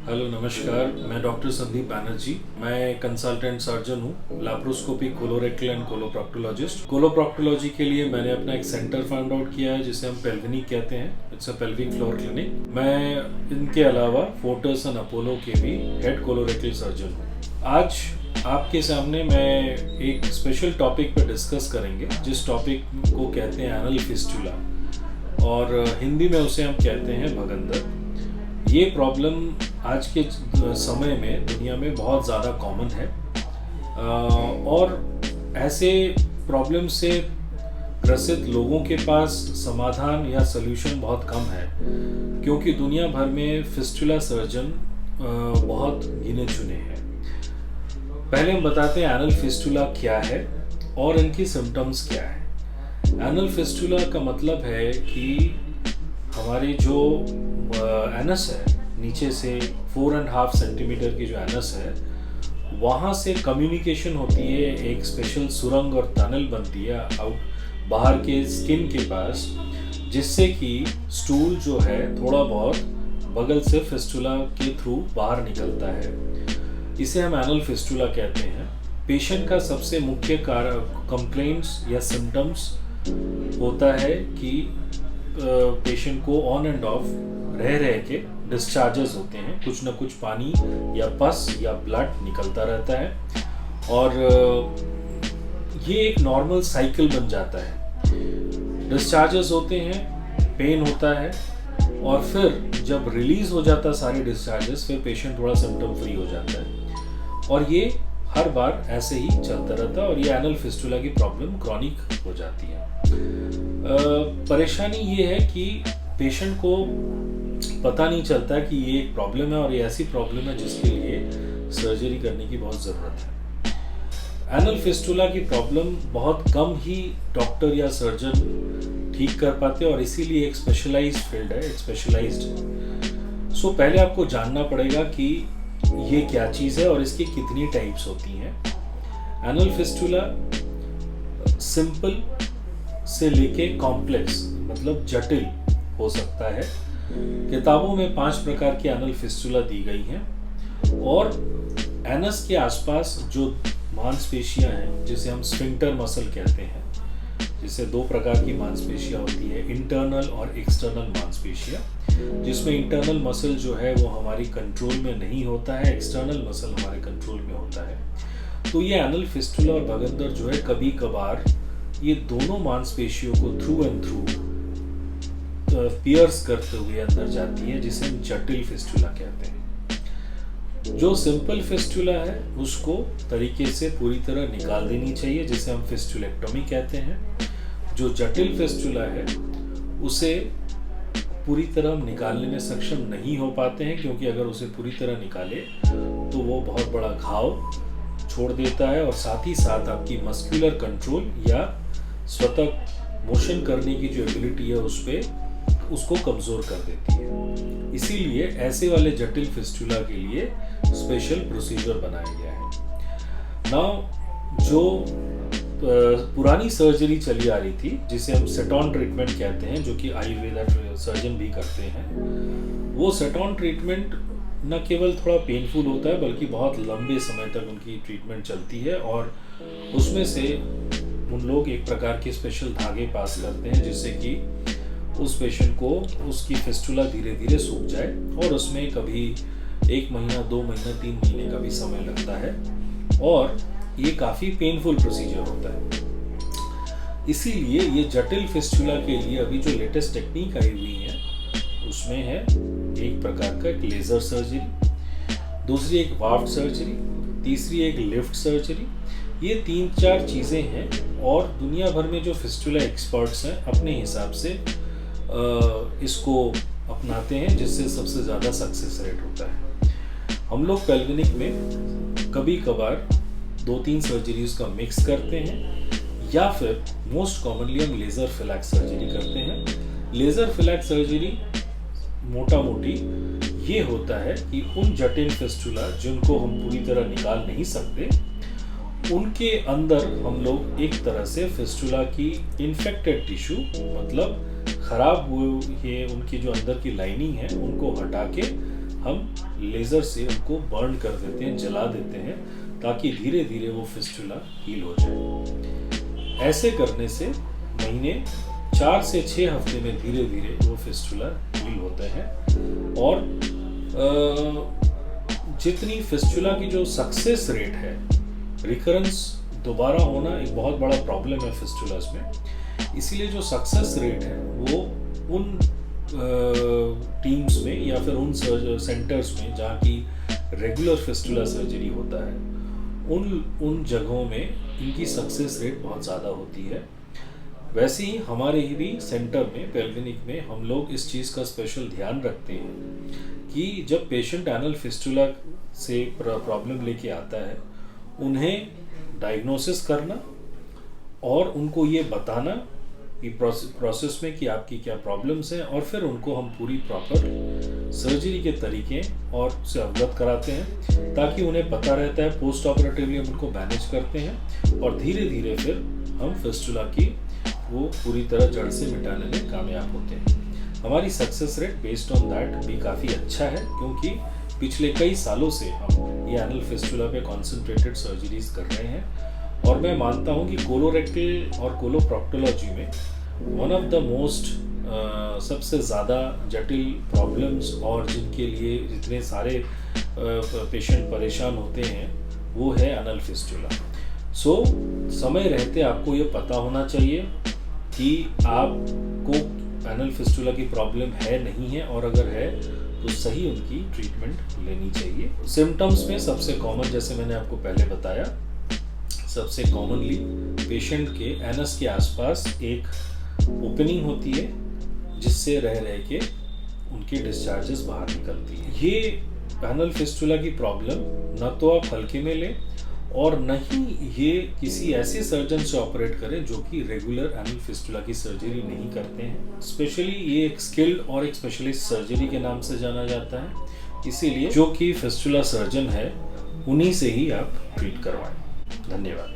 Hello नमस्कार, मैं doctor Sandeep Banerjee. मैं कंसल्टेंट सर्जन हूँ, लैप्रोस्कोपी, कोलोरेक्टल एंड कोलोप्रॉक्टोलॉजिस्ट। कोलोप्रॉक्टोलॉजी के लिए मैंने अपना एक सेंटर फाइंड आउट किया है जिसे हम पेल्विनिक कहते हैं। It's a pelvic floor clinic. मैं इनके अलावा फोर्टिस एंड अपोलो के भी हेड कोलोरेक्टल सर्जन हूँ। आज आपके सामने मैं एक स्पेशल टॉपिक पर डिस्कस करेंगे, जिस टॉपिक को कहते हैं एनल फिस्टुला, और हिंदी में उसे हम कहते हैं भगंदर। ये प्रॉब्लम आज के समय में दुनिया में बहुत ज़्यादा कॉमन है, और ऐसे प्रॉब्लम से ग्रसित लोगों के पास समाधान या सल्यूशन बहुत कम है, क्योंकि दुनिया भर में फिस्टुला सर्जन बहुत गिने चुने हैं। पहले हम बताते हैं एनल फिस्टुला क्या है और इनकी सिम्टम्स क्या है। एनल फिस्टुला का मतलब है कि हमारी जो एनस है, नीचे से 4.5 सेंटीमीटर की जो एनस है, वहाँ से कम्युनिकेशन होती है, एक स्पेशल सुरंग और टनल बनती है आउट बाहर के स्किन के पास, जिससे कि स्टूल जो है थोड़ा बहुत बगल से फिस्टुला के थ्रू बाहर निकलता है। इसे हम एनल फिस्टुला कहते हैं। पेशेंट का सबसे मुख्य कंप्लेंट्स या सिम्टम्स होता है कि पेशेंट को ऑन एंड ऑफ रह के डिस्चार्जेस होते हैं, कुछ ना कुछ पानी या पस या ब्लड निकलता रहता है, और ये एक नॉर्मल साइकिल बन जाता है। डिस्चार्जेस होते हैं, पेन होता है, और फिर जब रिलीज हो जाता है सारे डिस्चार्जेस, फिर पेशेंट थोड़ा सिम्टम फ्री हो जाता है, और ये हर बार ऐसे ही चलता रहता है, और ये एनल फिस्टुला की प्रॉब्लम क्रॉनिक हो जाती है। परेशानी ये है कि पेशेंट को पता नहीं चलता कि ये एक प्रॉब्लम है, और ये ऐसी प्रॉब्लम है जिसके लिए सर्जरी करने की बहुत ज़रूरत है। एनल फिस्टुला की प्रॉब्लम बहुत कम ही डॉक्टर या सर्जन ठीक कर पाते हैं, और इसीलिए एक स्पेशलाइज्ड फील्ड है, एक स्पेशलाइज्ड। सो पहले आपको जानना पड़ेगा कि ये क्या चीज़ है और इसकी कितनी टाइप्स होती हैं। एनल फिस्टुला सिंपल से लेके कॉम्प्लेक्स, मतलब जटिल हो सकता है। किताबों में 5 प्रकार की एनल फिस्टुला दी गई हैं, और एनस के आसपास जो मांसपेशियां हैं, जिसे हम स्फिंक्टर मसल कहते हैं, जिसे 2 प्रकार की मांसपेशियां होती है, इंटरनल और एक्सटर्नल मांसपेशियां, जिसमें इंटरनल मसल जो है वो हमारी कंट्रोल में नहीं होता है, एक्सटर्नल मसल हमारे कंट्रोल में होता है। तो ये एनल फिस्टुला और भगंदर जो है, कभी कभार ये दोनों मांसपेशियों को थ्रू एंड थ्रू पियर्स करते हुए अंदर जाती है, जिसे हम जटिल फिस्टुला कहते हैं। जो सिंपल फिस्टुला है उसको तरीके से पूरी तरह निकाल देनी चाहिए, जिसे हम फिस्टुलेक्टोमी कहते हैं। जो जटिल फिस्टुला है उसे पूरी तरह हम निकालने में सक्षम नहीं हो पाते हैं, क्योंकि अगर उसे पूरी तरह निकाले तो वो बहुत बड़ा घाव छोड़ देता है, और साथ ही साथ आपकी मस्कुलर कंट्रोल या स्वतः मोशन करने की जो एबिलिटी है उसको कमज़ोर कर देती है। इसीलिए ऐसे वाले जटिल फिस्टुला के लिए स्पेशल प्रोसीजर बनाया गया है। नाउ जो पुरानी सर्जरी चली आ रही थी, जिसे हम सेटॉन ट्रीटमेंट कहते हैं, जो कि आयुर्वेदा सर्जन भी करते हैं, वो सेटॉन ट्रीटमेंट न केवल थोड़ा पेनफुल होता है, बल्कि बहुत लंबे समय तक उनकी ट्रीटमेंट चलती है, और उसमें से उन लोग एक प्रकार के स्पेशल धागे पास करते हैं, जिससे कि उस पेशेंट को उसकी फिस्टुला धीरे धीरे सूख जाए, और उसमें कभी 1 महीना, 2 महीना, 3 महीने का भी समय लगता है, और ये काफ़ी पेनफुल प्रोसीजर होता है। इसीलिए ये जटिल फिस्टुला के लिए अभी जो लेटेस्ट टेक्निक आई हुई है, उसमें है एक प्रकार का एक लेज़र सर्जरी, दूसरी एक वाफ्ट सर्जरी, तीसरी एक लिफ्ट सर्जरी। ये 3-4 चीज़ें हैं, और दुनिया भर में जो फिस्टुला एक्सपर्ट्स हैं अपने हिसाब से इसको अपनाते हैं, जिससे सबसे ज़्यादा सक्सेस रेट होता है। हम लोग पेल्विनिक में कभी कभार 2-3 सर्जरीज का मिक्स करते हैं, या फिर मोस्ट कॉमनली हम लेज़र फिलैक्स सर्जरी करते हैं। लेज़र फिलैक्स सर्जरी मोटा मोटी ये होता है कि उन जटिल फिस्टुला जिनको हम पूरी तरह निकाल नहीं सकते, उनके अंदर हम लोग एक तरह से फिस्टुला की इन्फेक्टेड टिश्यू, मतलब खराब हुए उनकी जो अंदर की लाइनिंग है, उनको हटा के हम लेज़र से उनको बर्न कर देते हैं, जला देते हैं, ताकि धीरे धीरे वो फिस्टुला हील हो जाए। ऐसे करने से महीने 4 से 6 हफ्ते में धीरे धीरे वो फिस्टुला हील होते हैं। और जितनी फिस्टुला की जो सक्सेस रेट है, रिकरेंस दोबारा होना एक बहुत बड़ा प्रॉब्लम है फिस्टुलास में, इसीलिए जो सक्सेस रेट है वो उन टीम्स में या फिर उन सेंटर्स में जहाँ की रेगुलर फिस्टुला सर्जरी होता है, उन जगहों में इनकी सक्सेस रेट बहुत ज़्यादा होती है। वैसे ही हमारे ही भी सेंटर में, पेल्विनिक में, हम लोग इस चीज़ का स्पेशल ध्यान रखते हैं कि जब पेशेंट एनल फिस्टुला से प्रॉब्लम लेके आता है, उन्हें डायग्नोसिस करना और उनको ये बताना कि प्रोसेस में कि आपकी क्या प्रॉब्लम्स हैं, और फिर उनको हम पूरी प्रॉपर सर्जरी के तरीके और से अवगत कराते हैं, ताकि उन्हें पता रहता है। पोस्ट ऑपरेटिवली हम उनको मैनेज करते हैं और धीरे धीरे फिर हम फिस्टुला की वो पूरी तरह जड़ से मिटाने में कामयाब होते हैं। हमारी success rate based on that भी काफ़ी अच्छा है, क्योंकि पिछले कई सालों से हम ये एनल फिस्टुला पे कॉन्सेंट्रेटेड सर्जरीज कर रहे हैं। और मैं मानता हूँ कि कोलोरेक्टल और कोलोप्रॉक्टोलॉजी में वन ऑफ द मोस्ट सबसे ज़्यादा जटिल प्रॉब्लम्स और जिनके लिए जितने सारे पेशेंट परेशान होते हैं, वो है एनल फिस्टुला। सो समय रहते आपको ये पता होना चाहिए कि आपको एनल फिस्टुला की प्रॉब्लम है नहीं है, और अगर है तो सही उनकी ट्रीटमेंट लेनी चाहिए। सिम्टम्स में सबसे कॉमन, जैसे मैंने आपको पहले बताया, सबसे कॉमनली पेशेंट के एनस के आसपास एक ओपनिंग होती है, जिससे रह के उनके डिस्चार्जेस बाहर निकलती है। ये एनल फिस्टुला की प्रॉब्लम न तो आप हल्के में लें और न ही ये किसी ऐसे सर्जन से ऑपरेट करें जो कि रेगुलर एनल फिस्टुला की सर्जरी नहीं करते हैं। स्पेशली ये एक स्किल्ड और एक स्पेशलिस्ट सर्जरी के नाम से जाना जाता है, इसीलिए जो कि फिस्टुला सर्जन है उन्हीं से ही आप ट्रीट करवाएं। धन्यवाद।